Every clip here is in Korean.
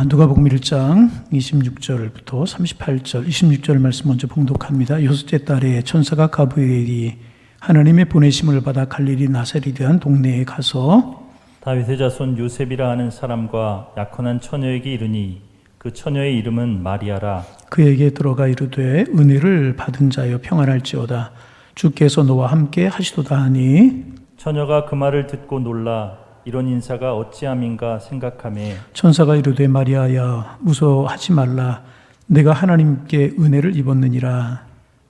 누가복음 1장 26절부터 38절, 26절 말씀 먼저 봉독합니다. 여섯째 달에 천사가 가브리엘이 하나님의 보내심을 받아 갈릴리 나사렛이라는 동네에 가서 다윗의 자손 요셉이라 하는 사람과 약혼한 처녀에게 이르니 그 처녀의 이름은 마리아라. 그에게 들어가 이르되 은혜를 받은 자여 평안할지어다 주께서 너와 함께 하시도다 하니 처녀가 그 말을 듣고 놀라 이런 인사가 어찌함인가 생각하매 천사가 이르되 마리아야 무서워하지 말라 내가 하나님께 은혜를 입었느니라.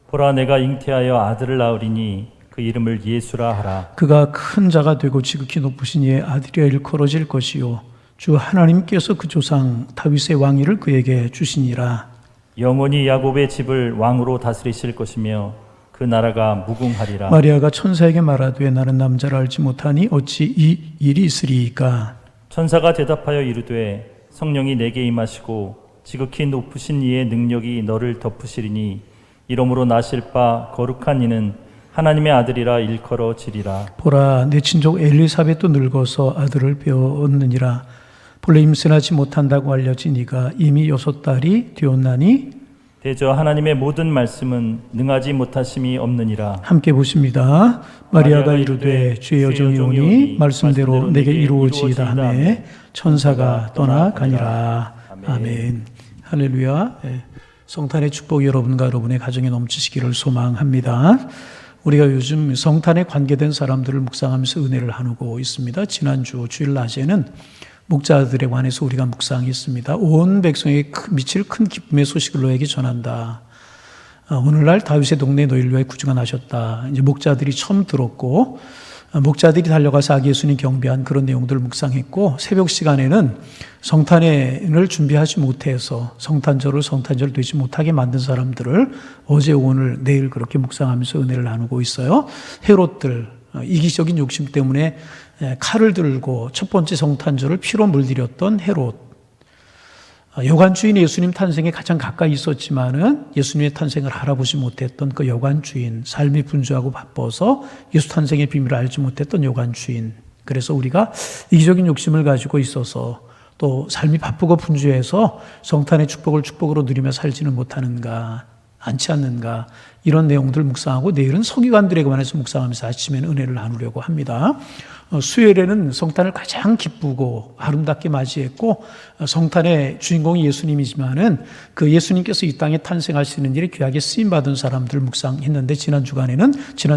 보라 내가 잉태하여 아들을 낳으리니 그 이름을 예수라 하라. 그가 큰 자가 되고 지극히 높으신 이의 아들이라 일컬어질 것이요 주 하나님께서 그 조상 다윗의 왕위를 그에게 주시니라. 영원히 야곱의 집을 왕으로 다스리실 것이며 그 나라가 무궁하리라. 마리아가 천사에게 말하되 나는 남자를 알지 못하니 어찌 이 일이 있으리이까. 천사가 대답하여 이르되 성령이 내게 임하시고 지극히 높으신 이의 능력이 너를 덮으시리니 이러므로 나실 바 거룩한 이는 하나님의 아들이라 일컬어지리라. 보라 내 친족 엘리사벳도 늙어서 아들을 배웠느니라. 본래 임신하지 못한다고 알려진 이가 이미 6달이 되었나니 대저 하나님의 모든 말씀은 능하지 못하심이 없느니라. 함께 보십니다. 마리아가 이르되 주의 여종이 오니 말씀대로 내게 이루어지이다 하매 천사가 떠나가니라. 아멘. 할렐루야. 성탄의 축복이 여러분과 여러분의 가정에 넘치시기를 소망합니다. 우리가 요즘 성탄에 관계된 사람들을 묵상하면서 은혜를 나누고 있습니다. 지난주 주일 낮에는 목자들에 관해서 우리가 묵상했습니다. 온 백성에게 미칠 큰 기쁨의 소식을 너에게 전한다. 오늘날 다윗의 동네에 너희를 위하여 구주가 나셨다. 이제 목자들이 처음 들었고 목자들이 달려가서 아기 예수님 경배한 그런 내용들을 묵상했고 새벽 시간에는 성탄을 준비하지 못해서 성탄절 되지 못하게 만든 사람들을 어제 오늘 내일 그렇게 묵상하면서 은혜를 나누고 있어요. 헤롯들 이기적인 욕심 때문에 칼을 들고 첫 번째 성탄절을 피로 물들였던 헤롯. 여관주인 예수님 탄생에 가장 가까이 있었지만은 예수님의 탄생을 알아보지 못했던 그 여관주인, 삶이 분주하고 바빠서 예수 탄생의 비밀을 알지 못했던 여관주인. 그래서 우리가 이기적인 욕심을 가지고 있어서 또 삶이 바쁘고 분주해서 성탄의 축복을 축복으로 누리며 살지는 못하는가, 않지 않는가, 이런 내용들 묵상하고 내일은 서기관들에 관해서 묵상하면서 아침에는 은혜를 나누려고 합니다. 수요일에는 성탄을 가장 기쁘고 아름답게 맞이했고 성탄의 주인공이 예수님이지만은 그 예수님께서 이 땅에 탄생하시는 일에 귀하게 쓰임받은 사람들 묵상했는데 지난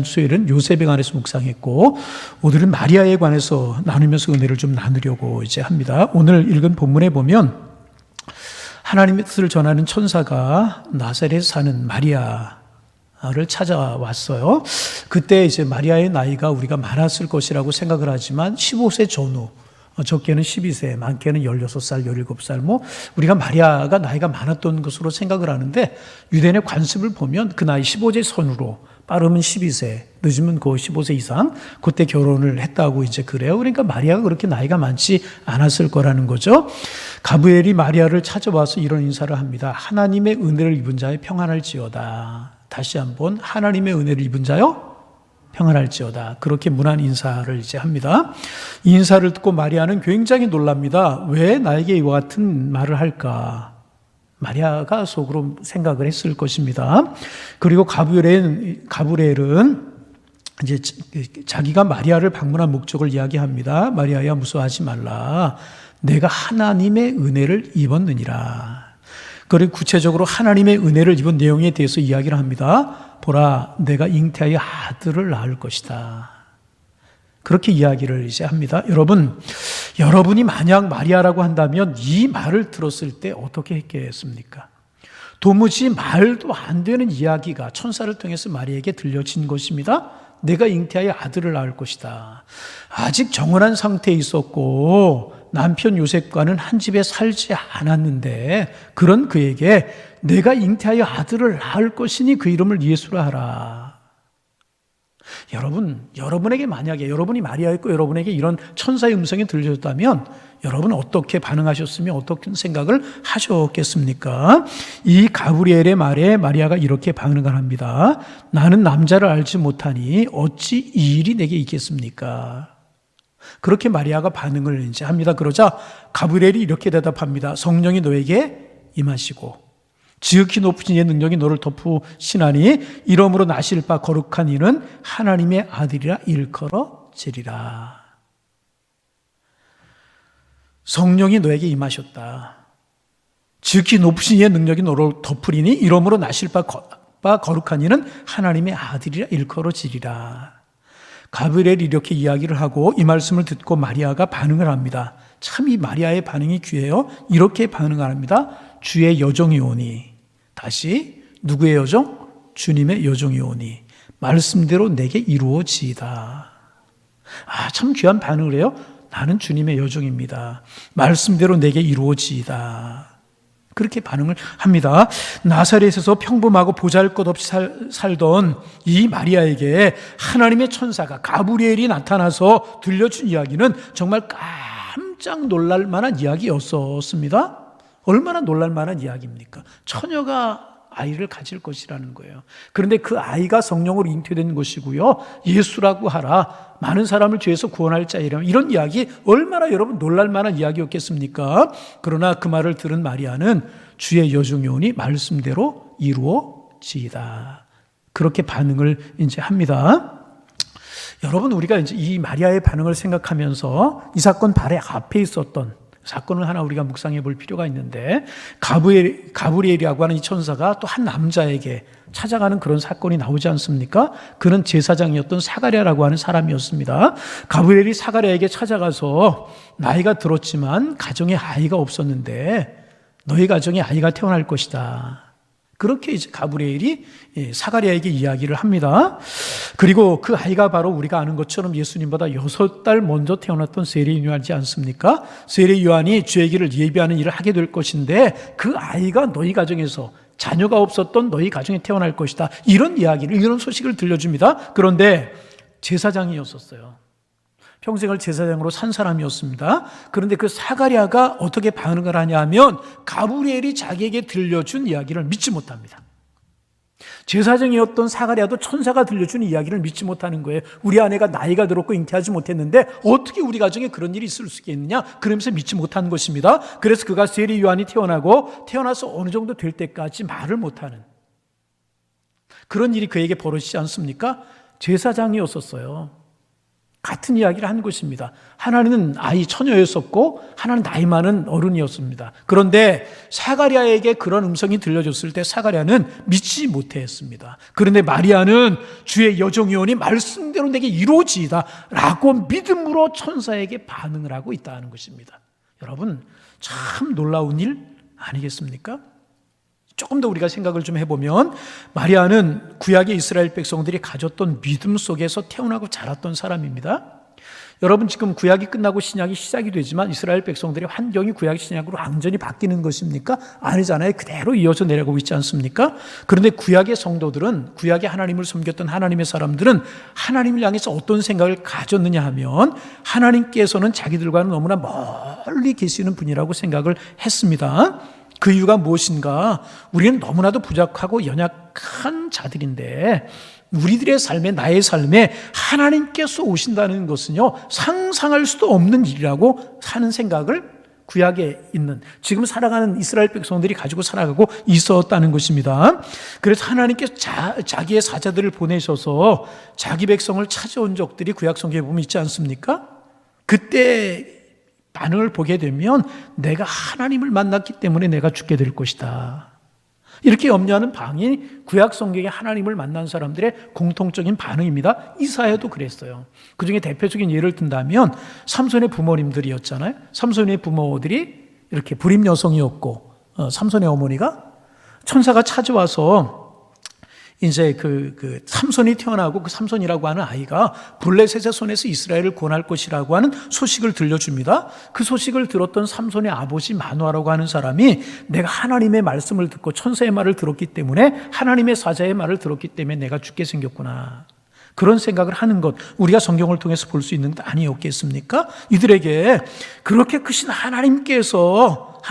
수요일은 요셉에 관해서 묵상했고 오늘은 마리아에 관해서 나누면서 은혜를 좀 나누려고 이제 합니다. 오늘 읽은 본문에 보면 하나님의 뜻을 전하는 천사가 나사렛에 사는 마리아를 찾아왔어요. 그때 이제 마리아의 나이가 우리가 많았을 것이라고 생각을 하지만 15세 전후, 적게는 12세, 많게는 16살, 17살, 우리가 마리아가 나이가 많았던 것으로 생각을 하는데 유대인의 관습을 보면 그 나이 15세 선으로 빠르면 12세, 늦으면 거의 15세 이상, 그때 결혼을 했다고 이제 그래요. 그러니까 마리아가 그렇게 나이가 많지 않았을 거라는 거죠. 가브리엘이 마리아를 찾아와서 이런 인사를 합니다. 하나님의 은혜를 입은 자여 평안할지어다. 다시 한번 하나님의 은혜를 입은 자여 평안할지어다. 그렇게 문안 인사를 이제 합니다. 이 인사를 듣고 마리아는 굉장히 놀랍니다. 왜 나에게 이와 같은 말을 할까? 마리아가 속으로 생각을 했을 것입니다. 그리고 가브리엘은 이제 자기가 마리아를 방문한 목적을 이야기합니다. 마리아야 무서워하지 말라. 내가 하나님의 은혜를 입었느니라. 그리고 구체적으로 하나님의 은혜를 입은 내용에 대해서 이야기를 합니다. 보라, 내가 잉태하여 아들을 낳을 것이다. 그렇게 이야기를 이제 합니다. 여러분이 만약 마리아라고 한다면 이 말을 들었을 때 어떻게 했겠습니까? 도무지 말도 안 되는 이야기가 천사를 통해서 마리아에게 들려진 것입니다. 내가 잉태하여 아들을 낳을 것이다. 아직 정혼한 상태에 있었고 남편 요셉과는 한 집에 살지 않았는데 그런 그에게 내가 잉태하여 아들을 낳을 것이니 그 이름을 예수라 하라. 여러분에게 만약에 여러분이 마리아였고 여러분에게 이런 천사의 음성이 들려졌다면 여러분 어떻게 반응하셨으며 어떤 생각을 하셨겠습니까? 이 가브리엘의 말에 마리아가 이렇게 반응을 합니다. 나는 남자를 알지 못하니 어찌 이 일이 내게 있겠습니까? 그렇게 마리아가 반응을 이제 합니다. 그러자 가브리엘이 이렇게 대답합니다. 성령이 너에게 임하시고 지극히 높으신 이의 능력이 너를 덮으시나니 이러므로 나실 바 거룩한 이는 하나님의 아들이라 일컬어지리라. 성령이 너에게 임하셨다. 지극히 높으신 이의 능력이 너를 덮으리니 이러므로 나실 바 거룩한 이는 하나님의 아들이라 일컬어지리라. 가브리엘이 이렇게 이야기를 하고 이 말씀을 듣고 마리아가 반응을 합니다. 참 이 마리아의 반응이 귀해요. 이렇게 반응을 합니다. 주의 여종이 오니. 다시 누구의 여종? 주님의 여종이 오니 말씀대로 내게 이루어지이다. 참 귀한 반응을 해요. 나는 주님의 여종입니다. 말씀대로 내게 이루어지이다. 그렇게 반응을 합니다. 나사렛에서 평범하고 보잘것없이 살던 이 마리아에게 하나님의 천사가 가브리엘이 나타나서 들려준 이야기는 정말 깜짝 놀랄 만한 이야기였었습니다. 얼마나 놀랄 만한 이야기입니까? 처녀가 아이를 가질 것이라는 거예요. 그런데 그 아이가 성령으로 잉태된 것이고요. 예수라고 하라. 많은 사람을 죄에서 구원할 자이라면 이런 이야기 얼마나 여러분 놀랄 만한 이야기였겠습니까? 그러나 그 말을 들은 마리아는 주의 여종이 오니 말씀대로 이루어지이다. 그렇게 반응을 이제 합니다. 여러분 우리가 이제 이 마리아의 반응을 생각하면서 이 사건 바로 앞에 있었던 사건을 하나 우리가 묵상해 볼 필요가 있는데 가브리엘이라고 하는 이 천사가 또 한 남자에게 찾아가는 그런 사건이 나오지 않습니까? 그는 제사장이었던 사가랴라고 하는 사람이었습니다. 가브리엘이 사가랴에게 찾아가서 나이가 들었지만 가정에 아이가 없었는데 너희 가정에 아이가 태어날 것이다. 그렇게 이제 가브리엘이 사가랴에게 이야기를 합니다. 그리고 그 아이가 바로 우리가 아는 것처럼 예수님보다 6달 먼저 태어났던 세례 요한이지 않습니까? 세례 요한이 주의 길을 예비하는 일을 하게 될 것인데 그 아이가 너희 가정에서 자녀가 없었던 너희 가정에 태어날 것이다. 이런 이야기를, 이런 소식을 들려줍니다. 그런데 제사장이었었어요. 평생을 제사장으로 산 사람이었습니다. 그런데 그 사가랴가 어떻게 반응을 하냐면 가브리엘이 자기에게 들려준 이야기를 믿지 못합니다. 제사장이었던 사가랴도 천사가 들려준 이야기를 믿지 못하는 거예요. 우리 아내가 나이가 들었고 잉태하지 못했는데 어떻게 우리 가정에 그런 일이 있을 수 있겠느냐? 그러면서 믿지 못한 것입니다. 그래서 그가 세례 요한이 태어나서 어느 정도 될 때까지 말을 못하는 그런 일이 그에게 벌어지지 않습니까? 제사장이었었어요. 같은 이야기를 한 것입니다. 하나는 아이 처녀였었고 하나는 나이 많은 어른이었습니다. 그런데 사가랴에게 그런 음성이 들려줬을 때 사가랴는 믿지 못했습니다. 그런데 마리아는 주의 여종이 오니 말씀대로 내게 이루어지이다 라고 믿음으로 천사에게 반응을 하고 있다는 것입니다. 여러분 참 놀라운 일 아니겠습니까? 조금 더 우리가 생각을 좀 해보면 마리아는 구약의 이스라엘 백성들이 가졌던 믿음 속에서 태어나고 자랐던 사람입니다. 여러분 지금 구약이 끝나고 신약이 시작이 되지만 이스라엘 백성들의 환경이 구약 신약으로 완전히 바뀌는 것입니까? 아니잖아요. 그대로 이어져 내려가고 있지 않습니까? 그런데 구약의 성도들은, 구약의 하나님을 섬겼던 하나님의 사람들은 하나님을 향해서 어떤 생각을 가졌느냐 하면 하나님께서는 자기들과는 너무나 멀리 계시는 분이라고 생각을 했습니다. 그 이유가 무엇인가? 우리는 너무나도 부족하고 연약한 자들인데 우리들의 삶에, 나의 삶에 하나님께서 오신다는 것은요 상상할 수도 없는 일이라고 하는 생각을 구약에 있는 지금 살아가는 이스라엘 백성들이 가지고 살아가고 있었다는 것입니다. 그래서 하나님께서 자기의 사자들을 보내셔서 자기 백성을 찾아온 적들이 구약 성경에 보면 있지 않습니까? 그때 반응을 보게 되면 내가 하나님을 만났기 때문에 내가 죽게 될 것이다. 이렇게 염려하는 방이 구약 성경에 하나님을 만난 사람들의 공통적인 반응입니다. 이사야도 그랬어요. 그 중에 대표적인 예를 든다면 삼손의 부모님들이었잖아요. 삼손의 부모들이 이렇게 불임 여성이었고 삼손의 어머니가 천사가 찾아와서 이제 그 삼손이 태어나고 그 삼손이라고 하는 아이가 블레셋의 손에서 이스라엘을 구원할 것이라고 하는 소식을 들려줍니다. 그 소식을 들었던 삼손의 아버지 마노아라고 하는 사람이 내가 하나님의 말씀을 듣고 천사의 말을 들었기 때문에 하나님의 사자의 말을 들었기 때문에 내가 죽게 생겼구나. 그런 생각을 하는 것 우리가 성경을 통해서 볼 수 있는 것 아니었겠습니까? 이들에게 그렇게 크신 하나님께서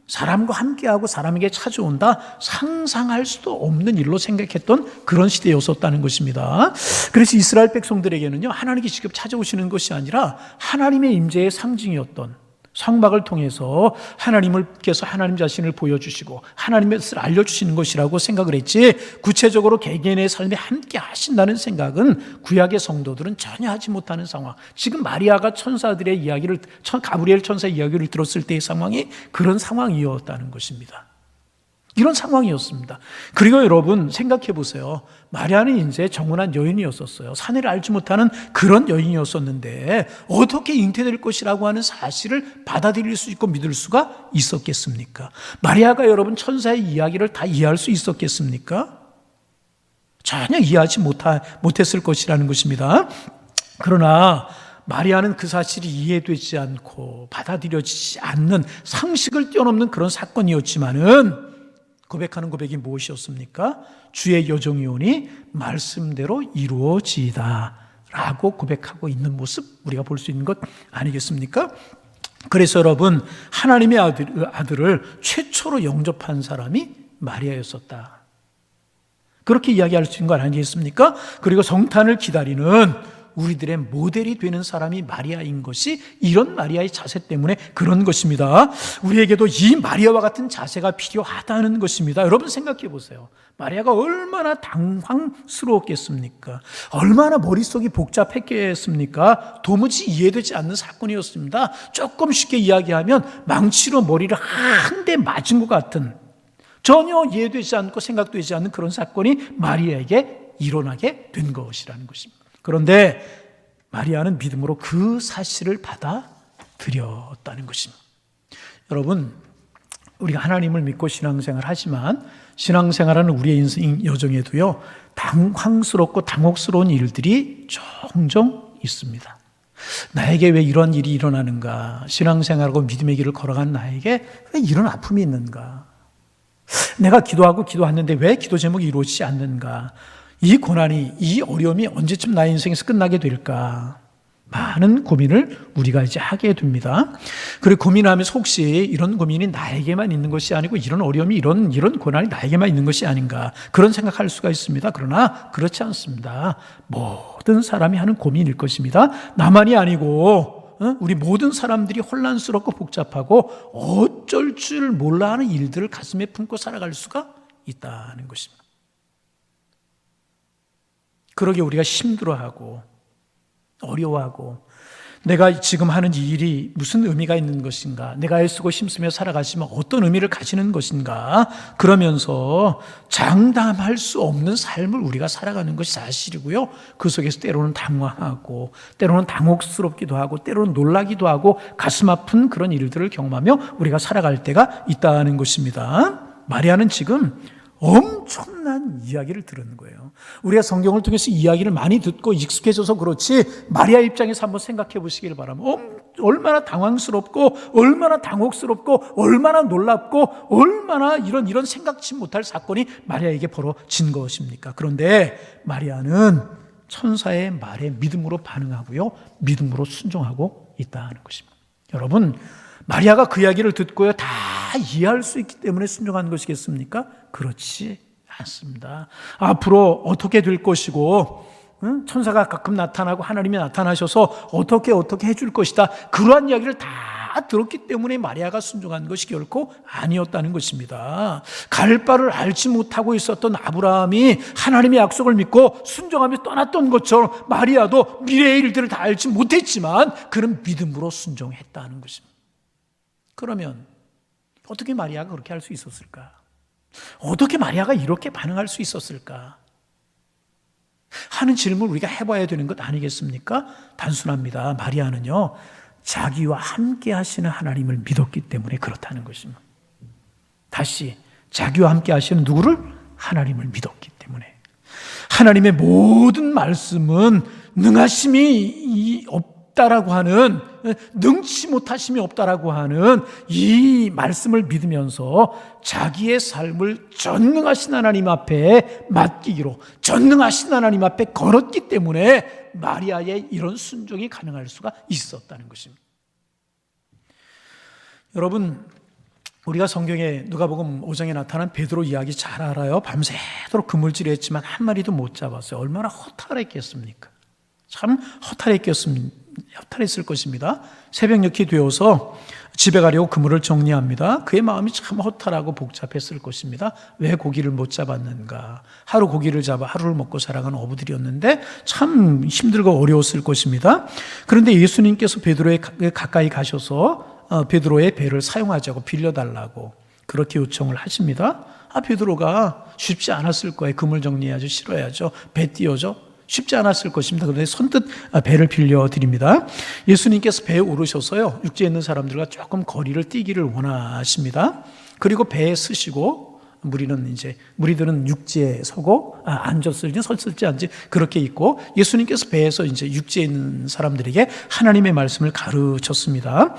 사람과 함께하고 사람에게 찾아온다, 상상할 수도 없는 일로 생각했던 그런 시대였었다는 것입니다. 그래서 이스라엘 백성들에게는요, 하나님이 직접 찾아오시는 것이 아니라 하나님의 임재의 상징이었던 성막을 통해서 하나님께서 하나님 자신을 보여주시고 하나님의 뜻을 알려주시는 것이라고 생각을 했지, 구체적으로 개개인의 삶에 함께 하신다는 생각은 구약의 성도들은 전혀 하지 못하는 상황. 지금 마리아가 천사들의 이야기를, 가브리엘 천사의 이야기를 들었을 때의 상황이 그런 상황이었다는 것입니다. 이런 상황이었습니다. 그리고 여러분 생각해 보세요. 마리아는 이제 정혼한 여인이었었어요. 사내를 알지 못하는 그런 여인이었었는데 어떻게 잉태될 것이라고 하는 사실을 받아들일 수 있고 믿을 수가 있었겠습니까? 마리아가 여러분 천사의 이야기를 다 이해할 수 있었겠습니까? 전혀 이해하지 못했을 것이라는 것입니다. 그러나 마리아는 그 사실이 이해되지 않고 받아들여지지 않는, 상식을 뛰어넘는 그런 사건이었지만은 고백하는 고백이 무엇이었습니까? 주의 여종이 오니 말씀대로 이루어지이다 라고 고백하고 있는 모습, 우리가 볼 수 있는 것 아니겠습니까? 그래서 여러분, 하나님의 아들을 최초로 영접한 사람이 마리아였었다, 그렇게 이야기할 수 있는 것 아니겠습니까? 그리고 성탄을 기다리는 우리들의 모델이 되는 사람이 마리아인 것이 이런 마리아의 자세 때문에 그런 것입니다. 우리에게도 이 마리아와 같은 자세가 필요하다는 것입니다. 여러분 생각해 보세요. 마리아가 얼마나 당황스러웠겠습니까? 얼마나 머릿속이 복잡했겠습니까? 도무지 이해되지 않는 사건이었습니다. 조금 쉽게 이야기하면 망치로 머리를 한 대 맞은 것 같은, 전혀 이해되지 않고 생각되지 않는 그런 사건이 마리아에게 일어나게 된 것이라는 것입니다. 그런데 마리아는 믿음으로 그 사실을 받아들였다는 것입니다. 여러분, 우리가 하나님을 믿고 신앙생활 하지만 신앙생활하는 우리의 인생 여정에도요, 당황스럽고 당혹스러운 일들이 종종 있습니다. 나에게 왜 이런 일이 일어나는가? 신앙생활하고 믿음의 길을 걸어간 나에게 왜 이런 아픔이 있는가? 내가 기도하고 기도했는데 왜 기도 제목이 이루어지지 않는가? 이 고난이, 이 어려움이 언제쯤 나의 인생에서 끝나게 될까? 많은 고민을 우리가 이제 하게 됩니다. 그리고 고민하면서 혹시 이런 고민이 나에게만 있는 것이 아니고 이런 어려움이, 이런 고난이 나에게만 있는 것이 아닌가, 그런 생각할 수가 있습니다. 그러나 그렇지 않습니다. 모든 사람이 하는 고민일 것입니다. 나만이 아니고 우리 모든 사람들이 혼란스럽고 복잡하고 어쩔 줄 몰라 하는 일들을 가슴에 품고 살아갈 수가 있다는 것입니다. 그러게 우리가 힘들어하고 어려워하고, 내가 지금 하는 이 일이 무슨 의미가 있는 것인가, 내가 애쓰고 힘쓰며 살아가시면 어떤 의미를 가지는 것인가, 그러면서 장담할 수 없는 삶을 우리가 살아가는 것이 사실이고요. 그 속에서 때로는 당황하고 때로는 당혹스럽기도 하고 때로는 놀라기도 하고 가슴 아픈 그런 일들을 경험하며 우리가 살아갈 때가 있다는 것입니다. 마리아는 지금 엄청난 이야기를 들은 거예요. 우리가 성경을 통해서 이야기를 많이 듣고 익숙해져서 그렇지, 마리아 입장에서 한번 생각해 보시길 바랍니다. 얼마나 당황스럽고 얼마나 당혹스럽고 얼마나 놀랍고 얼마나 이런 생각지 못할 사건이 마리아에게 벌어진 것입니까? 그런데 마리아는 천사의 말에 믿음으로 반응하고요, 믿음으로 순종하고 있다는 것입니다. 여러분, 마리아가 그 이야기를 듣고요, 다 이해할 수 있기 때문에 순종한 것이겠습니까? 그렇지 않습니다. 앞으로 어떻게 될 것이고, 천사가 가끔 나타나고 하나님이 나타나셔서 어떻게 해줄 것이다, 그러한 이야기를 다 들었기 때문에 마리아가 순종한 것이 결코 아니었다는 것입니다. 갈 바를 알지 못하고 있었던 아브라함이 하나님의 약속을 믿고 순종하며 떠났던 것처럼 마리아도 미래의 일들을 다 알지 못했지만 그는 믿음으로 순종했다는 것입니다. 그러면 어떻게 마리아가 그렇게 할 수 있었을까? 어떻게 마리아가 이렇게 반응할 수 있었을까? 하는 질문을 우리가 해봐야 되는 것 아니겠습니까? 단순합니다. 마리아는요, 자기와 함께 하시는 하나님을 믿었기 때문에 그렇다는 것입니다. 다시, 자기와 함께 하시는 누구를? 하나님을 믿었기 때문에. 하나님의 모든 말씀은 능하심이 없다라고 하는, 능치 못하심이 없다라고 하는 이 말씀을 믿으면서 자기의 삶을 전능하신 하나님 앞에 맡기기로, 전능하신 하나님 앞에 걸었기 때문에 마리아의 이런 순종이 가능할 수가 있었다는 것입니다. 여러분, 우리가 성경에 누가복음 5장에 나타난 베드로 이야기 잘 알아요. 밤새도록 그물질했지만 한 마리도 못 잡았어요. 얼마나 허탈했겠습니까? 참 허탈했을 것입니다. 새벽녘이 되어서 집에 가려고 그물을 정리합니다. 그의 마음이 참 허탈하고 복잡했을 것입니다. 왜 고기를 못 잡았는가? 하루 고기를 잡아 하루를 먹고 살아가는 어부들이었는데 참 힘들고 어려웠을 것입니다. 그런데 예수님께서 베드로에 가까이 가셔서 베드로의 배를 사용하자고 빌려달라고 그렇게 요청을 하십니다. 베드로가 쉽지 않았을 거예요. 그물 정리해야죠. 실어야죠. 배 띄워죠. 쉽지 않았을 것입니다. 그런데 선뜻 배를 빌려드립니다. 예수님께서 배에 오르셔서요, 육지에 있는 사람들과 조금 거리를 뛰기를 원하십니다. 그리고 배에 서시고 무리들은 육지에 서고 앉았을지 섰을지 앉지 그렇게 있고, 예수님께서 배에서 이제 육지에 있는 사람들에게 하나님의 말씀을 가르쳤습니다.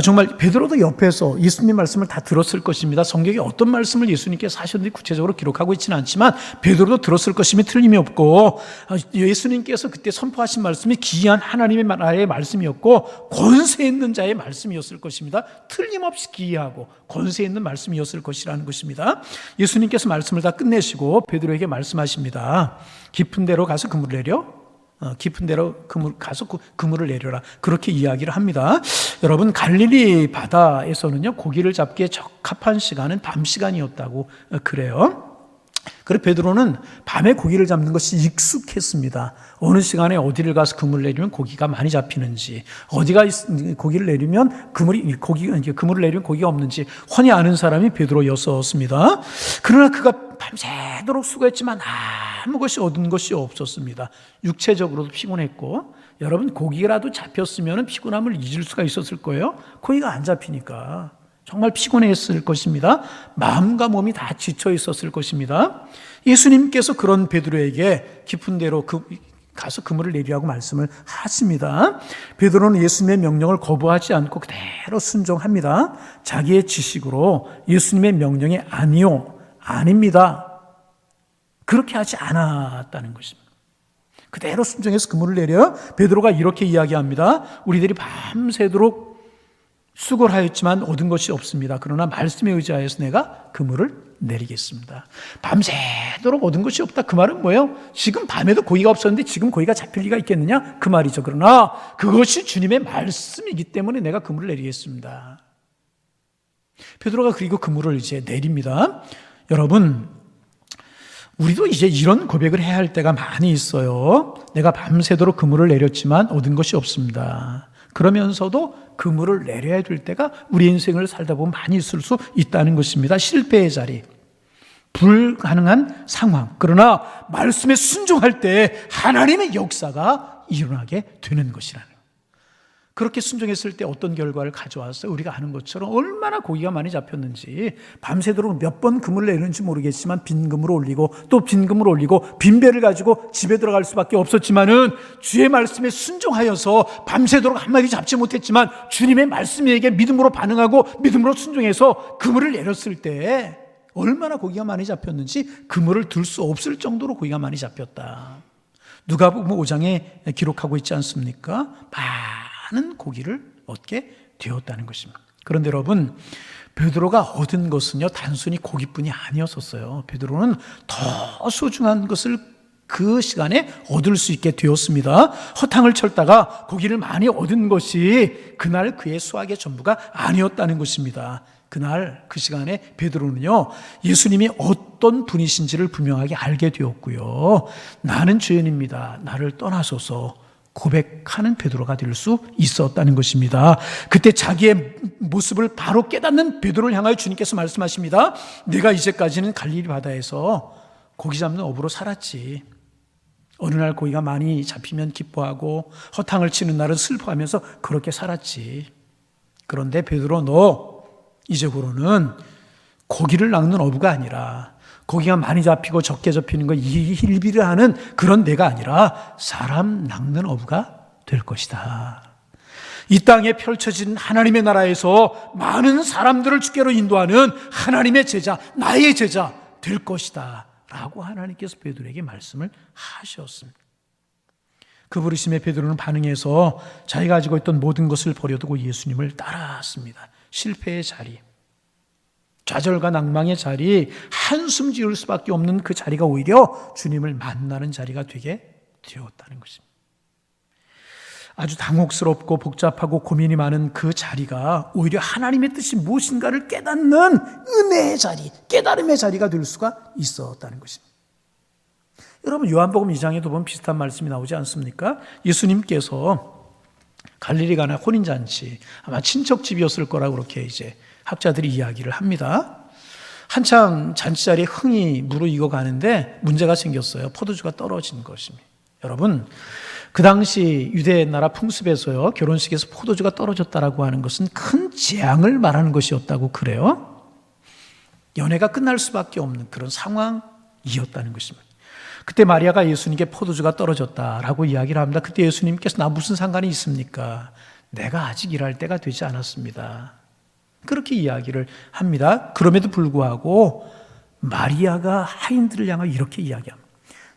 정말 베드로도 옆에서 예수님 말씀을 다 들었을 것입니다. 성경에 어떤 말씀을 예수님께서 하셨는지 구체적으로 기록하고 있지는 않지만 베드로도 들었을 것임이 틀림이 없고, 예수님께서 그때 선포하신 말씀이 귀한 하나님의 나라의 말씀이었고 권세 있는 자의 말씀이었을 것입니다. 틀림없이 귀하고 권세 있는 말씀이었을 것이라는 것입니다. 예수님께서 말씀을 다 끝내시고 베드로에게 말씀하십니다. 깊은 데로 가서 그물을 내려. 깊은 데로 가서 그물을 내려라. 그렇게 이야기를 합니다. 여러분, 갈릴리 바다에서는요, 고기를 잡기에 적합한 시간은 밤 시간이었다고 그래요. 그래서 베드로는 밤에 고기를 잡는 것이 익숙했습니다. 어느 시간에 어디를 가서 그물을 내리면 고기가 많이 잡히는지, 어디가 고기를 내리면 그물을 내리면 고기가 없는지 훤히 아는 사람이 베드로였었습니다. 그러나 그가 밤새도록 수고했지만 아무 것이 얻은 것이 없었습니다. 육체적으로도 피곤했고, 여러분, 고기라도 잡혔으면 피곤함을 잊을 수가 있었을 거예요. 고기가 안 잡히니까 정말 피곤했을 것입니다. 마음과 몸이 다 지쳐 있었을 것입니다. 예수님께서 그런 베드로에게 깊은 데로 가서 그물을 내리라고 말씀을 하십니다. 베드로는 예수님의 명령을 거부하지 않고 그대로 순종합니다. 자기의 지식으로 예수님의 명령에 아니요, 아닙니다, 그렇게 하지 않았다는 것입니다. 그대로 순종해서 그물을 내려 베드로가 이렇게 이야기합니다. 우리들이 밤새도록 수고를 하였지만 얻은 것이 없습니다. 그러나 말씀에 의지하여서 내가 그물을 내리겠습니다. 밤새도록 얻은 것이 없다. 그 말은 뭐예요? 지금 밤에도 고기가 없었는데 지금 고기가 잡힐 리가 있겠느냐? 그 말이죠. 그러나 그것이 주님의 말씀이기 때문에 내가 그물을 내리겠습니다. 베드로가 그리고 그물을 이제 내립니다. 여러분, 우리도 이제 이런 고백을 해야 할 때가 많이 있어요. 내가 밤새도록 그물을 내렸지만 얻은 것이 없습니다. 그러면서도 그물을 내려야 될 때가 우리 인생을 살다 보면 많이 있을 수 있다는 것입니다. 실패의 자리, 불가능한 상황, 그러나 말씀에 순종할 때 하나님의 역사가 일어나게 되는 것이라는, 그렇게 순종했을 때 어떤 결과를 가져왔어요? 우리가 아는 것처럼 얼마나 고기가 많이 잡혔는지, 밤새도록 몇 번 그물을 내는지 모르겠지만 빈 그물을 올리고 또 빈 그물을 올리고 빈 배를 가지고 집에 들어갈 수밖에 없었지만은 주의 말씀에 순종하여서 밤새도록 한 마리 잡지 못했지만 주님의 말씀에게 믿음으로 반응하고 믿음으로 순종해서 그물을 내렸을 때 얼마나 고기가 많이 잡혔는지 그물을 들 수 없을 정도로 고기가 많이 잡혔다. 누가복음 5장에 기록하고 있지 않습니까? 많은 고기를 얻게 되었다는 것입니다. 그런데 여러분, 베드로가 얻은 것은요, 단순히 고기뿐이 아니었었어요. 베드로는 더 소중한 것을 그 시간에 얻을 수 있게 되었습니다. 허탕을 쳤다가 고기를 많이 얻은 것이 그날 그의 수확의 전부가 아니었다는 것입니다. 그날 그 시간에 베드로는요, 예수님이 어떤 분이신지를 분명하게 알게 되었고요, 나는 죄인입니다, 나를 떠나소서 고백하는 베드로가 될 수 있었다는 것입니다. 그때 자기의 모습을 바로 깨닫는 베드로를 향하여 주님께서 말씀하십니다. 내가 이제까지는 갈릴리 바다에서 고기 잡는 어부로 살았지. 어느 날 고기가 많이 잡히면 기뻐하고 허탕을 치는 날은 슬퍼하면서 그렇게 살았지. 그런데 베드로, 너 이제부로는 고기를 낚는 어부가 아니라, 고기가 많이 잡히고 적게 잡히는 거 일비를 하는 그런 내가 아니라 사람 낚는 어부가 될 것이다. 이 땅에 펼쳐진 하나님의 나라에서 많은 사람들을 주께로 인도하는 하나님의 제자, 나의 제자 될 것이다 라고 하나님께서 베드로에게 말씀을 하셨습니다. 그 부르심에 베드로는 반응해서 자기가 가지고 있던 모든 것을 버려두고 예수님을 따랐습니다. 실패의 자리, 좌절과 낭망의 자리, 한숨 지을 수밖에 없는 그 자리가 오히려 주님을 만나는 자리가 되게 되었다는 것입니다. 아주 당혹스럽고 복잡하고 고민이 많은 그 자리가 오히려 하나님의 뜻이 무엇인가를 깨닫는 은혜의 자리, 깨달음의 자리가 될 수가 있었다는 것입니다. 여러분, 요한복음 2장에도 보면 비슷한 말씀이 나오지 않습니까? 예수님께서 갈릴리 가나 혼인잔치, 아마 친척집이었을 거라고 그렇게 이제 학자들이 이야기를 합니다. 한창 잔치 자리에 흥이 무르익어 가는데 문제가 생겼어요. 포도주가 떨어진 것입니다. 여러분, 그 당시 유대 나라 풍습에서요, 결혼식에서 포도주가 떨어졌다라고 하는 것은 큰 재앙을 말하는 것이었다고 그래요. 연애가 끝날 수밖에 없는 그런 상황이었다는 것입니다. 그때 마리아가 예수님께 포도주가 떨어졌다라고 이야기를 합니다. 그때 예수님께서 나 무슨 상관이 있습니까? 내가 아직 일할 때가 되지 않았습니다. 그렇게 이야기를 합니다. 그럼에도 불구하고 마리아가 하인들을 향하여 이렇게 이야기합니다.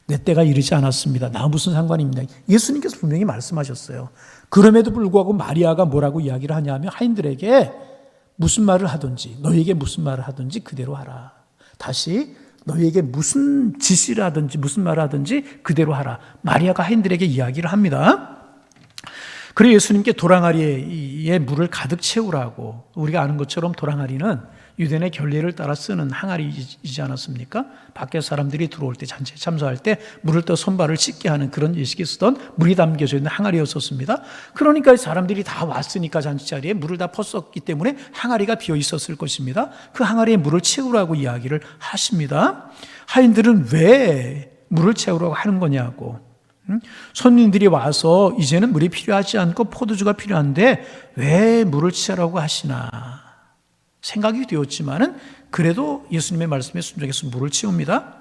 내 때가 이르지 않았습니다. 나 무슨 상관입니다. 예수님께서 분명히 말씀하셨어요. 그럼에도 불구하고 마리아가 뭐라고 이야기를 하냐면 하인들에게 무슨 말을 하든지, 너희에게 무슨 말을 하든지 그대로 하라. 다시 너희에게 무슨 지시를 하든지 무슨 말을 하든지 그대로 하라. 마리아가 하인들에게 이야기를 합니다. 그리고 예수님께 도랑아리에 물을 가득 채우라고. 우리가 아는 것처럼 도랑아리는 유대인의 결례를 따라 쓰는 항아리이지 않았습니까? 밖에 사람들이 들어올 때, 잔치에 참석할 때 물을 떠 손발을 씻게 하는 그런 예식에 쓰던 물이 담겨져 있는 항아리였었습니다. 그러니까 사람들이 다 왔으니까 잔치 자리에 물을 다 퍼었기 때문에 항아리가 비어 있었을 것입니다. 그 항아리에 물을 채우라고 이야기를 하십니다. 하인들은 왜 물을 채우라고 하는 거냐고. 손님들이 와서 이제는 물이 필요하지 않고 포도주가 필요한데 왜 물을 채우라고 하시나 생각이 되었지만은 그래도 예수님의 말씀에 순종해서 물을 채웁니다.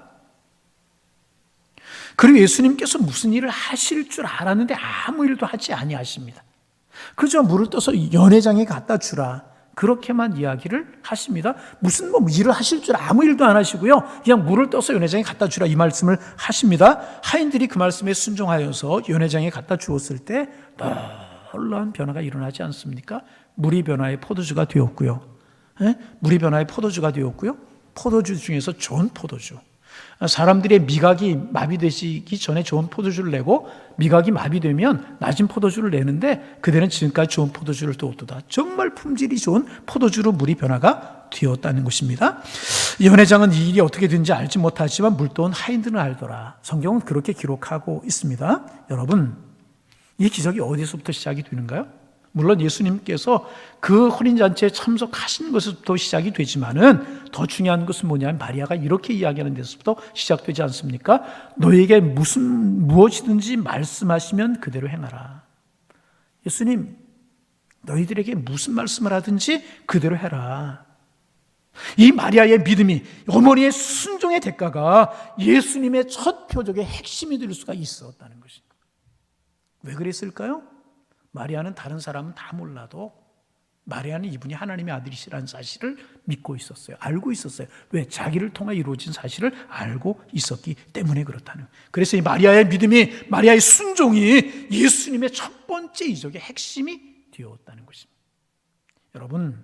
그리고 예수님께서 무슨 일을 하실 줄 알았는데 아무 일도 하지 아니하십니다. 그저 물을 떠서 연회장에 갖다 주라. 그렇게만 이야기를 하십니다. 무슨 일을 하실 줄 아무 일도 안 하시고요. 그냥 물을 떠서 연회장에 갖다 주라 이 말씀을 하십니다. 하인들이 그 말씀에 순종하여서 연회장에 갖다 주었을 때 놀라운 변화가 일어나지 않습니까? 물이 변화해 포도주가 되었고요. 물이 변화해 포도주가 되었고요. 포도주 중에서 좋은 포도주. 사람들의 미각이 마비되기 전에 좋은 포도주를 내고 미각이 마비되면 낮은 포도주를 내는데 그들은 지금까지 좋은 포도주를 두었도다. 정말 품질이 좋은 포도주로 물이 변화가 되었다는 것입니다. 연회장은 이 일이 어떻게 된지 알지 못하지만 물도온 하인들은 알더라. 성경은 그렇게 기록하고 있습니다. 여러분, 이 기적이 어디서부터 시작이 되는가요? 물론 예수님께서 그 혼인잔치에 참석하신 것부터 시작이 되지만은 더 중요한 것은 뭐냐면 마리아가 이렇게 이야기하는 데서부터 시작되지 않습니까? 너에게 무엇이든지 말씀하시면 그대로 행하라. 예수님, 너희들에게 무슨 말씀을 하든지 그대로 해라. 이 마리아의 믿음이, 어머니의 순종의 대가가 예수님의 첫 표적의 핵심이 될 수가 있었다는 것입니다. 왜 그랬을까요? 마리아는 다른 사람은 다 몰라도 마리아는 이분이 하나님의 아들이시라는 사실을 믿고 있었어요. 알고 있었어요. 왜? 자기를 통해 이루어진 사실을 알고 있었기 때문에 그렇다는 거예요. 그래서 이 마리아의 믿음이, 마리아의 순종이 예수님의 첫 번째 이적의 핵심이 되었다는 것입니다. 여러분,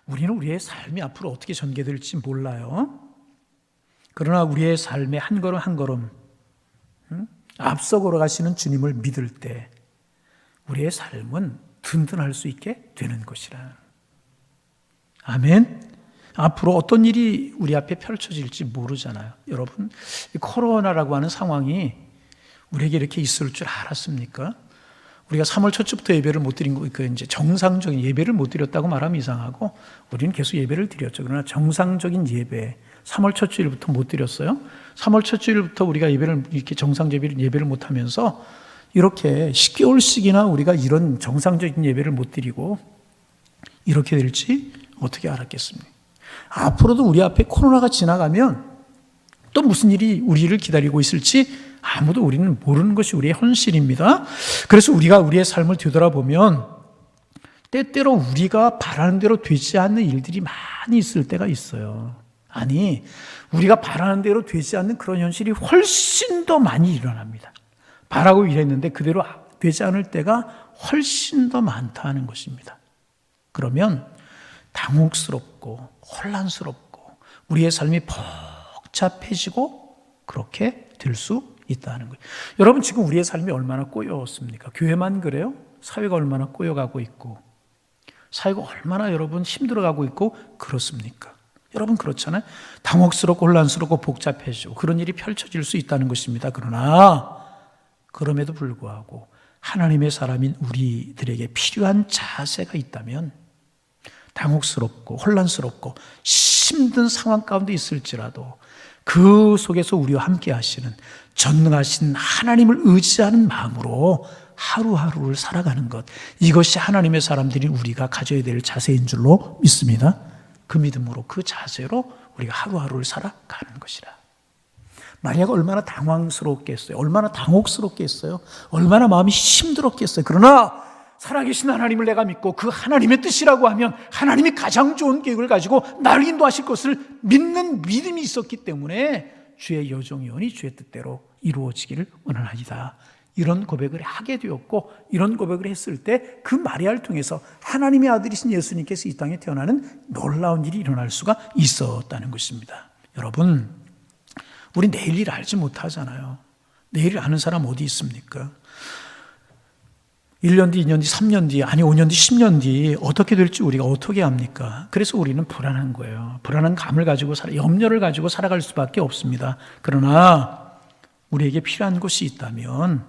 우리는 우리의 삶이 앞으로 어떻게 전개될지 몰라요. 그러나 우리의 삶의 한 걸음 한 걸음 앞서 걸어가시는 주님을 믿을 때 우리의 삶은 든든할 수 있게 되는 것이라. 아멘. 앞으로 어떤 일이 우리 앞에 펼쳐질지 모르잖아요. 여러분, 이 코로나라고 하는 상황이 우리에게 이렇게 있을 줄 알았습니까? 우리가 3월 첫 주부터 예배를 못 드린 거, 이제 정상적인 예배를 못 드렸다고 말하면 이상하고, 우리는 계속 예배를 드렸죠. 그러나 정상적인 예배, 3월 첫 주일부터 못 드렸어요. 3월 첫 주일부터 우리가 예배를 이렇게 정상 예배를 못 하면서 이렇게 10개월씩이나 우리가 이런 정상적인 예배를 못 드리고 이렇게 될지 어떻게 알았겠습니까? 앞으로도 우리 앞에 코로나가 지나가면 또 무슨 일이 우리를 기다리고 있을지 아무도 우리는 모르는 것이 우리의 현실입니다. 그래서 우리가 우리의 삶을 되돌아보면 때때로 우리가 바라는 대로 되지 않는 일들이 많이 있을 때가 있어요. 아니, 우리가 바라는 대로 되지 않는 그런 현실이 훨씬 더 많이 일어납니다. 바라고 일했는데 그대로 되지 않을 때가 훨씬 더 많다는 것입니다. 그러면 당혹스럽고 혼란스럽고 우리의 삶이 복잡해지고 그렇게 될 수 있다는 거예요. 여러분, 지금 우리의 삶이 얼마나 꼬였습니까? 교회만 그래요? 사회가 얼마나 꼬여가고 있고 사회가 얼마나 여러분 힘들어가고 있고 그렇습니까? 여러분 그렇잖아요. 당혹스럽고 혼란스럽고 복잡해지고 그런 일이 펼쳐질 수 있다는 것입니다. 그러나 그럼에도 불구하고 하나님의 사람인 우리들에게 필요한 자세가 있다면 당혹스럽고 혼란스럽고 힘든 상황 가운데 있을지라도 그 속에서 우리와 함께 하시는 전능하신 하나님을 의지하는 마음으로 하루하루를 살아가는 것, 이것이 하나님의 사람들인 우리가 가져야 될 자세인 줄로 믿습니다. 그 믿음으로 그 자세로 우리가 하루하루를 살아가는 것이라. 마리아가 얼마나 당황스럽겠어요. 얼마나 당혹스럽겠어요. 얼마나 마음이 힘들었겠어요. 그러나 살아계신 하나님을 내가 믿고 그 하나님의 뜻이라고 하면 하나님이 가장 좋은 계획을 가지고 나를 인도하실 것을 믿는 믿음이 있었기 때문에 주의 여종이오니 주의 뜻대로 이루어지기를 원하나이다. 이런 고백을 하게 되었고, 이런 고백을 했을 때 그 마리아를 통해서 하나님의 아들이신 예수님께서 이 땅에 태어나는 놀라운 일이 일어날 수가 있었다는 것입니다. 여러분, 우리 내일 일 알지 못하잖아요. 내일 아는 사람 어디 있습니까? 1년 뒤, 2년 뒤, 3년 뒤, 아니 5년 뒤, 10년 뒤 어떻게 될지 우리가 어떻게 합니까? 그래서 우리는 불안한 거예요. 불안한 감을 가지고 염려를 가지고 살아갈 수밖에 없습니다. 그러나 우리에게 필요한 것이 있다면,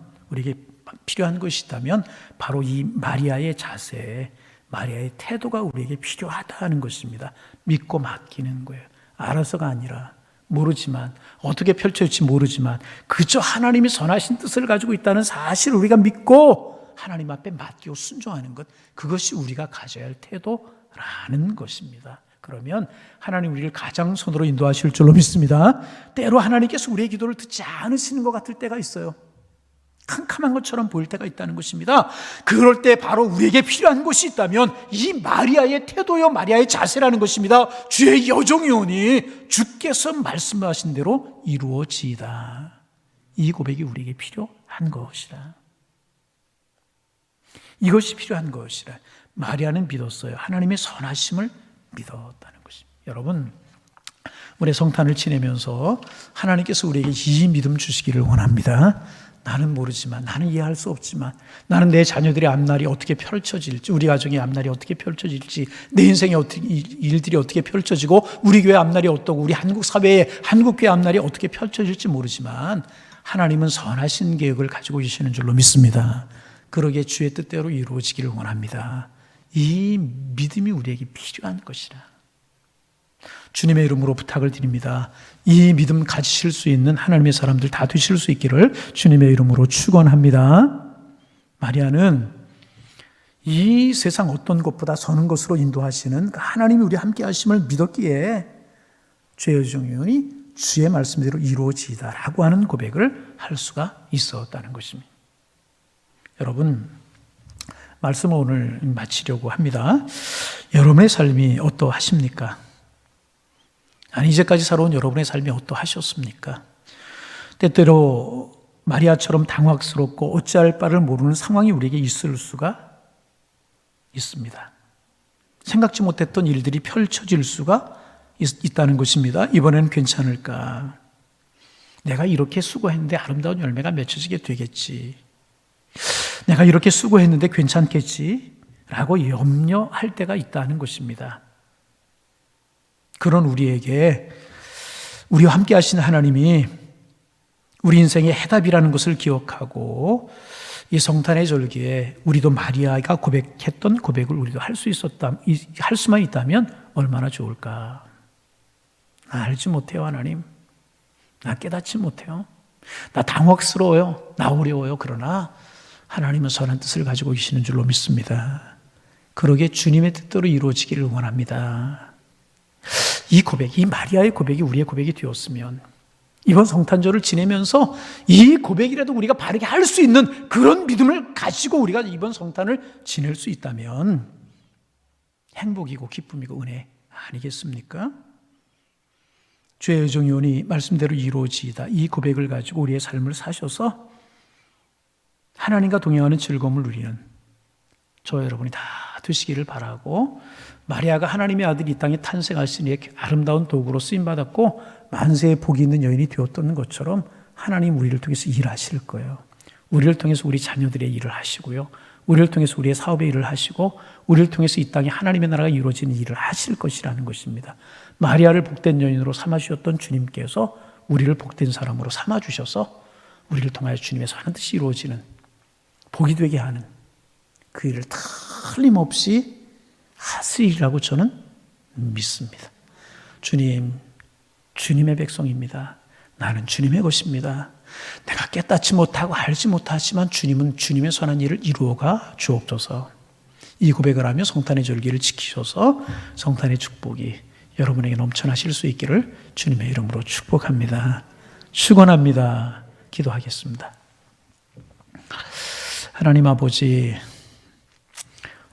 바로 이 마리아의 자세, 마리아의 태도가 우리에게 필요하다는 것입니다. 믿고 맡기는 거예요. 알아서가 아니라, 모르지만, 어떻게 펼쳐질지 모르지만 그저 하나님이 선하신 뜻을 가지고 있다는 사실을 우리가 믿고 하나님 앞에 맡기고 순종하는 것, 그것이 우리가 가져야 할 태도라는 것입니다. 그러면 하나님 우리를 가장 선으로 인도하실 줄로 믿습니다. 때로 하나님께서 우리의 기도를 듣지 않으시는 것 같을 때가 있어요. 캄캄한 것처럼 보일 때가 있다는 것입니다. 그럴 때 바로 우리에게 필요한 것이 있다면 이 마리아의 태도요, 마리아의 자세라는 것입니다. 주의 여종이오니 주께서 말씀하신 대로 이루어지이다. 이 고백이 우리에게 필요한 것이라. 이것이 필요한 것이라. 마리아는 믿었어요. 하나님의 선하심을 믿었다는 것입니다. 여러분, 우리 성탄을 지내면서 하나님께서 우리에게 이 믿음 주시기를 원합니다. 나는 모르지만, 나는 이해할 수 없지만, 나는 내 자녀들의 앞날이 어떻게 펼쳐질지, 우리 가정의 앞날이 어떻게 펼쳐질지, 내 인생의 일들이 어떻게 펼쳐지고, 우리 교회 앞날이 어떠고, 우리 한국 사회의 한국교회 앞날이 어떻게 펼쳐질지 모르지만 하나님은 선하신 계획을 가지고 계시는 줄로 믿습니다. 그러기에 주의 뜻대로 이루어지기를 원합니다. 이 믿음이 우리에게 필요한 것이라. 주님의 이름으로 부탁을 드립니다. 이 믿음 가지실 수 있는 하나님의 사람들 다 되실 수 있기를 주님의 이름으로 축원합니다. 마리아는 이 세상 어떤 것보다 선한 것으로 인도하시는 하나님이 우리 함께 하심을 믿었기에 주의 여종이오니 주의 말씀대로 이루어지이다라고 하는 고백을 할 수가 있었다는 것입니다. 여러분, 말씀을 오늘 마치려고 합니다. 여러분의 삶이 어떠하십니까? 아니, 이제까지 살아온 여러분의 삶이 어떠하셨습니까? 때때로 마리아처럼 당황스럽고 어찌할 바를 모르는 상황이 우리에게 있을 수가 있습니다. 생각지 못했던 일들이 펼쳐질 수가 있다는 것입니다. 이번에는 괜찮을까? 내가 이렇게 수고했는데 아름다운 열매가 맺혀지게 되겠지. 내가 이렇게 수고했는데 괜찮겠지? 라고 염려할 때가 있다는 것입니다. 그런 우리에게 우리와 함께 하시는 하나님이 우리 인생의 해답이라는 것을 기억하고 이 성탄의 절기에 우리도 마리아가 고백했던 고백을 우리도 할 수만 있다면 얼마나 좋을까? 나 알지 못해요, 하나님. 나 깨닫지 못해요. 나 당혹스러워요. 나 어려워요. 그러나 하나님은 선한 뜻을 가지고 계시는 줄로 믿습니다. 그러기에 주님의 뜻대로 이루어지기를 원합니다. 이 고백, 이 마리아의 고백이 우리의 고백이 되었으면 이번 성탄절을 지내면서 이 고백이라도 우리가 바르게 할 수 있는 그런 믿음을 가지고 우리가 이번 성탄을 지낼 수 있다면 행복이고 기쁨이고 은혜 아니겠습니까? 주의 여종이오니 말씀대로 이루어지이다. 이 고백을 가지고 우리의 삶을 사셔서 하나님과 동행하는 즐거움을 누리는 저와 여러분이 다 받으시기를 바라고, 마리아가 하나님의 아들이 이 땅에 탄생하시니 아름다운 도구로 쓰임받았고 만세의 복이 있는 여인이 되었던 것처럼 하나님 우리를 통해서 일하실 거예요. 우리를 통해서 우리 자녀들의 일을 하시고요, 우리를 통해서 우리의 사업의 일을 하시고, 우리를 통해서 이 땅에 하나님의 나라가 이루어지는 일을 하실 것이라는 것입니다. 마리아를 복된 여인으로 삼아주셨던 주님께서 우리를 복된 사람으로 삼아주셔서 우리를 통하여 주님에서 하는 뜻이 이루어지는, 복이 되게 하는 그 일을 틀림없이 하시리라고 저는 믿습니다. 주님, 주님의 백성입니다. 나는 주님의 것입니다. 내가 깨닫지 못하고 알지 못하지만 주님은 주님의 선한 일을 이루어가 주옵소서. 이 고백을 하며 성탄의 절기를 지키셔서 성탄의 축복이 여러분에게 넘쳐나실 수 있기를 주님의 이름으로 축복합니다. 축원합니다. 기도하겠습니다. 하나님 아버지,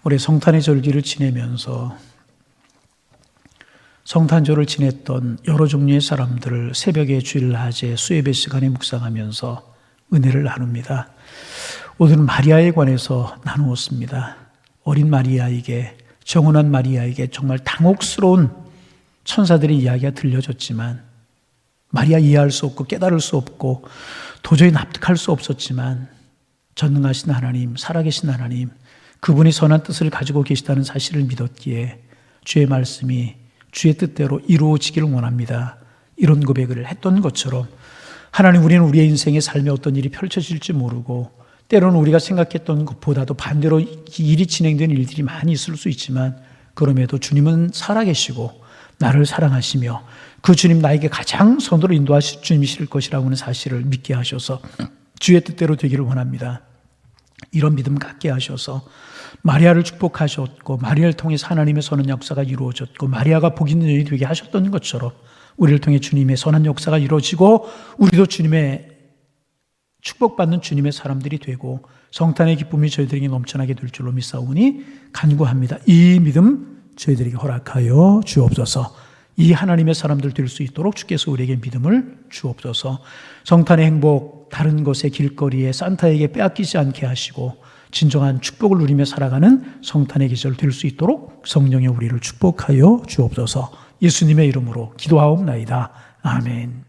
올해 성탄의 절기를 지내면서 성탄절을 지냈던 여러 종류의 사람들을 새벽에 주일낮에 수예배 시간에 묵상하면서 은혜를 나눕니다. 오늘은 마리아에 관해서 나누었습니다. 어린 마리아에게, 정혼한 마리아에게 정말 당혹스러운 천사들의 이야기가 들려졌지만 마리아 이해할 수 없고 깨달을 수 없고 도저히 납득할 수 없었지만 전능하신 하나님, 살아계신 하나님, 그분이 선한 뜻을 가지고 계시다는 사실을 믿었기에 주의 말씀이 주의 뜻대로 이루어지기를 원합니다. 이런 고백을 했던 것처럼 하나님, 우리는 우리의 인생의 삶에 어떤 일이 펼쳐질지 모르고 때로는 우리가 생각했던 것보다도 반대로 일이 진행되는 일들이 많이 있을 수 있지만 그럼에도 주님은 살아계시고 나를 사랑하시며 그 주님 나에게 가장 선으로 인도하실 주님이실 것이라고 하는 사실을 믿게 하셔서 주의 뜻대로 되기를 원합니다. 이런 믿음 갖게 하셔서 마리아를 축복하셨고 마리아를 통해서 하나님의 선한 역사가 이루어졌고 마리아가 복 있는 여인이 되게 하셨던 것처럼 우리를 통해 주님의 선한 역사가 이루어지고 우리도 주님의 축복받는 주님의 사람들이 되고 성탄의 기쁨이 저희들에게 넘쳐나게 될 줄로 믿사오니 간구합니다. 이 믿음 저희들에게 허락하여 주옵소서. 이 하나님의 사람들 될 수 있도록 주께서 우리에게 믿음을 주옵소서. 성탄의 행복 다른 것의 길거리에 산타에게 빼앗기지 않게 하시고 진정한 축복을 누리며 살아가는 성탄의 계절 될 수 있도록 성령의 우리를 축복하여 주옵소서. 예수님의 이름으로 기도하옵나이다. 아멘.